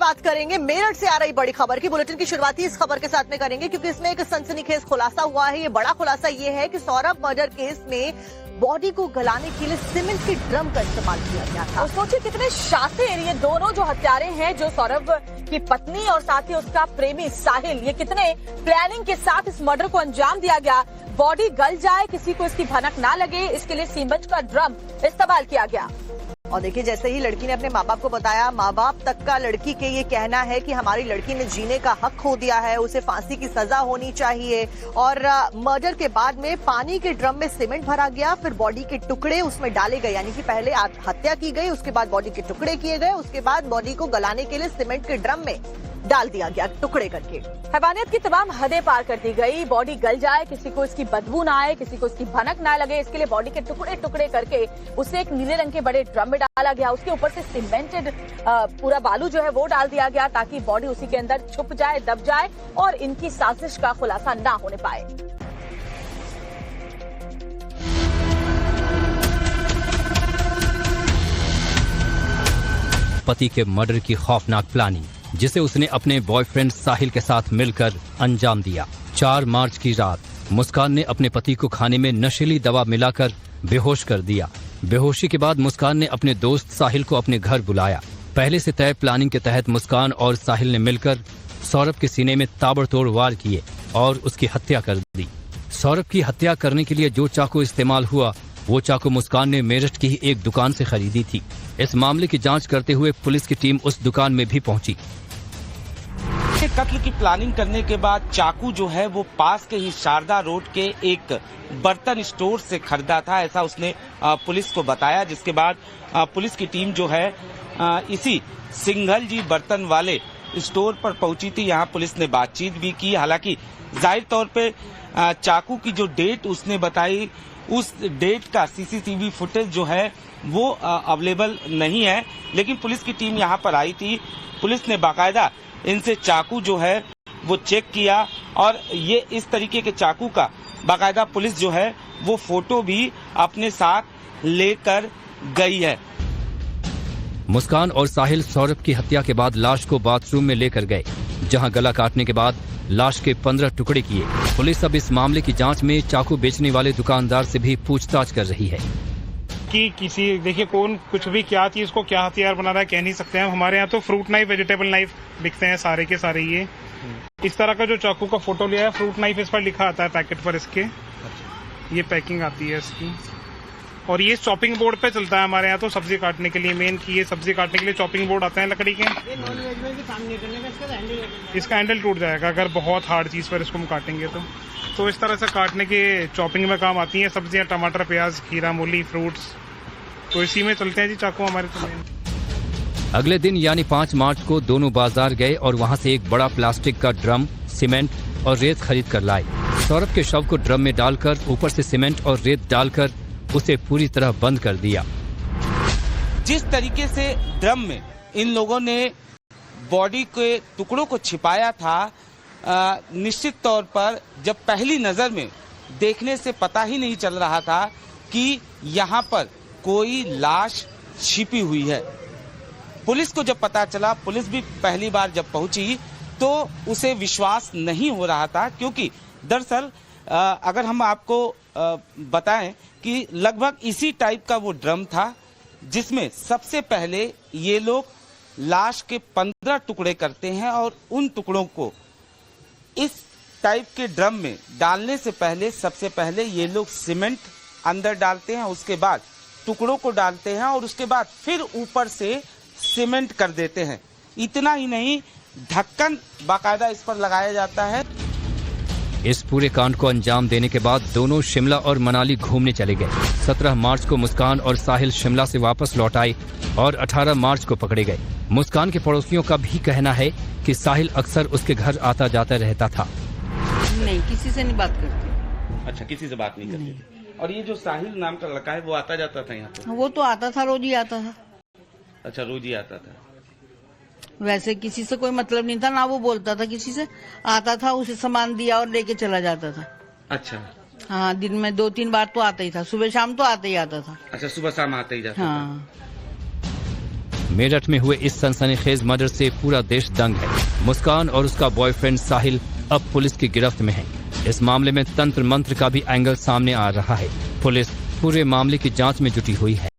बात करेंगे मेरठ से आ रही बड़ी खबर की। बुलेटिन की शुरुआत ही इस खबर के साथ में करेंगे क्योंकि इसमें एक सनसनीखेज खुलासा हुआ है। ये बड़ा खुलासा ये है कि सौरभ मर्डर केस में बॉडी को गलाने के लिए सीमेंट के ड्रम का इस्तेमाल किया गया था। सोचिए कितने शातिर ये दोनों जो हत्यारे हैं, जो सौरभ की पत्नी और साथ ही उसका प्रेमी साहिल, ये कितने प्लानिंग के साथ इस मर्डर को अंजाम दिया गया। बॉडी गल जाए, किसी को इसकी भनक ना लगे, इसके लिए सीमेंट का ड्रम इस्तेमाल किया गया। और देखिए, जैसे ही लड़की ने अपने माँ बाप को बताया, माँ बाप तक का लड़की के ये कहना है कि हमारी लड़की ने जीने का हक खो दिया है, उसे फांसी की सजा होनी चाहिए। और मर्डर के बाद में पानी के ड्रम में सीमेंट भरा गया, फिर बॉडी के टुकड़े उसमें डाले गए। यानी कि पहले हत्या की गई, उसके बाद बॉडी के टुकड़े किए गए, उसके बाद बॉडी को गलाने के लिए सीमेंट के ड्रम में डाल दिया गया टुकड़े करके। हैवानियत की तमाम हदें पार कर दी गई। बॉडी गल जाए, किसी को इसकी बदबू ना आए, किसी को इसकी भनक ना लगे, इसके लिए बॉडी के टुकड़े टुकड़े करके उसे एक नीले रंग के बड़े ड्रम में डाला गया। उसके ऊपर से सीमेंटेड पूरा बालू जो है वो डाल दिया गया ताकि बॉडी उसी के अंदर छुप जाए, दब जाए और इनकी साजिश का खुलासा ना होने पाए। पति के मर्डर की खौफनाक प्लानिंग, जिसे उसने अपने बॉयफ्रेंड साहिल के साथ मिलकर अंजाम दिया। 4 मार्च की रात मुस्कान ने अपने पति को खाने में नशीली दवा मिलाकर बेहोश कर दिया। बेहोशी के बाद मुस्कान ने अपने दोस्त साहिल को अपने घर बुलाया। पहले से तय प्लानिंग के तहत मुस्कान और साहिल ने मिलकर सौरभ के सीने में ताबड़तोड़ वार किए और उसकी हत्या कर दी। सौरभ की हत्या करने के लिए जो चाकू इस्तेमाल हुआ, वो चाकू मुस्कान ने मेरठ की ही एक दुकान से खरीदी थी। इस मामले की जांच करते हुए पुलिस की टीम उस दुकान में भी पहुंची। कत्ल की प्लानिंग करने के बाद चाकू जो है वो पास के ही शारदा रोड के एक बर्तन स्टोर से खरीदा था, ऐसा उसने पुलिस को बताया। जिसके बाद पुलिस की टीम जो है इसी सिंघल जी बर्तन वाले स्टोर पर पहुंची थी। यहाँ पुलिस ने बातचीत भी की। हालांकि जाहिर तौर पे चाकू की जो डेट उसने बताई, उस डेट का सीसीटीवी फुटेज जो है वो अवेलेबल नहीं है। लेकिन पुलिस की टीम यहाँ पर आई थी। पुलिस ने बाकायदा इनसे चाकू जो है वो चेक किया और ये इस तरीके के चाकू का बाकायदा पुलिस जो है वो फोटो भी अपने साथ लेकर गई है। मुस्कान और साहिल सौरभ की हत्या के बाद लाश को बाथरूम में लेकर गए, जहां गला काटने के बाद लाश के 15 टुकड़े किए। पुलिस अब इस मामले की जांच में चाकू बेचने वाले दुकानदार से भी पूछताछ कर रही है कि किसी, देखिए कौन कुछ भी क्या चीज को क्या हथियार बना रहा है कह नहीं सकते हैं। हमारे यहाँ तो फ्रूट नाइफ, वेजिटेबल नाइफ बिकते हैं सारे के सारे। ये इस तरह का जो चाकू का फोटो लिया है, फ्रूट नाइफ इस पर लिखा आता है पैकेट पर इसके। ये पैकिंग आती है इसकी और ये चॉपिंग बोर्ड पे चलता है हमारे यहाँ तो सब्जी काटने के लिए। मेन की ये सब्जी काटने के लिए चॉपिंग बोर्ड आते हैं लकड़ी के। इसका हैंडल टूट जाएगा अगर बहुत हार्ड चीज पर इसको हम काटेंगे तो इस तरह से काटने के चॉपिंग में काम आती हैं सब्जियां, टमाटर, प्याज, खीरा, मूली, फ्रूट्स। तो इसी में चलते हैं जी चाकू हमारे तो। अगले दिन यानी 5 मार्च को दोनों बाजार गए और वहां से एक बड़ा प्लास्टिक का ड्रम, सीमेंट और रेत खरीद कर लाए। सौरभ के शव को ड्रम में डालकर ऊपर से सीमेंट और रेत डालकर उसे पूरी तरह बंद कर दिया। जिस तरीके से ड्रम में इन लोगों ने बॉडी के टुकड़ों को छिपाया था, निश्चित तौर पर जब पहली नजर में देखने से पता ही नहीं चल रहा था कि यहाँ पर कोई लाश छिपी हुई है। पुलिस को जब पता चला, पुलिस भी पहली बार जब पहुंची तो उसे विश्वास नहीं हो रहा था, क्योंकि दरअसल अगर हम आपको बताएं कि लगभग इसी टाइप का वो ड्रम था जिसमें सबसे पहले ये लोग लाश के 15 टुकड़े करते हैं और उन टुकड़ों को इस टाइप के ड्रम में डालने से पहले सबसे पहले ये लोग सीमेंट अंदर डालते हैं, उसके बाद टुकड़ों को डालते हैं और उसके बाद फिर ऊपर से सीमेंट कर देते हैं। इतना ही नहीं, ढक्कन बाकायदा इस पर लगाया जाता है। इस पूरे कांड को अंजाम देने के बाद दोनों शिमला और मनाली घूमने चले गए। 17 मार्च को मुस्कान और साहिल शिमला से वापस लौट आए और 18 मार्च को पकड़े गए। मुस्कान के पड़ोसियों का भी कहना है कि साहिल अक्सर उसके घर आता जाता रहता था। नहीं, किसी से नहीं बात करती। अच्छा, किसी से बात नहीं करती थी। और ये जो साहिल नाम का लड़का है वो आता जाता था यहाँ पे? वो तो आता था, रोज ही आता था। अच्छा, रोज ही आता था। वैसे किसी से कोई मतलब नहीं था, ना वो बोलता था किसी से। आता था, उसे सामान दिया और लेके चला जाता था। अच्छा। हाँ, दिन में 2-3 बार तो आता ही था। सुबह शाम तो आता ही आता था। अच्छा, सुबह शाम आता ही जाता था। मेरठ में हुए इस सनसनीखेज मर्डर से पूरा देश दंग है। मुस्कान और उसका बॉयफ्रेंड साहिल अब पुलिस की गिरफ्त में हैं। इस मामले में तंत्र मंत्र का भी एंगल सामने आ रहा है। पुलिस पूरे मामले की जांच में जुटी हुई है।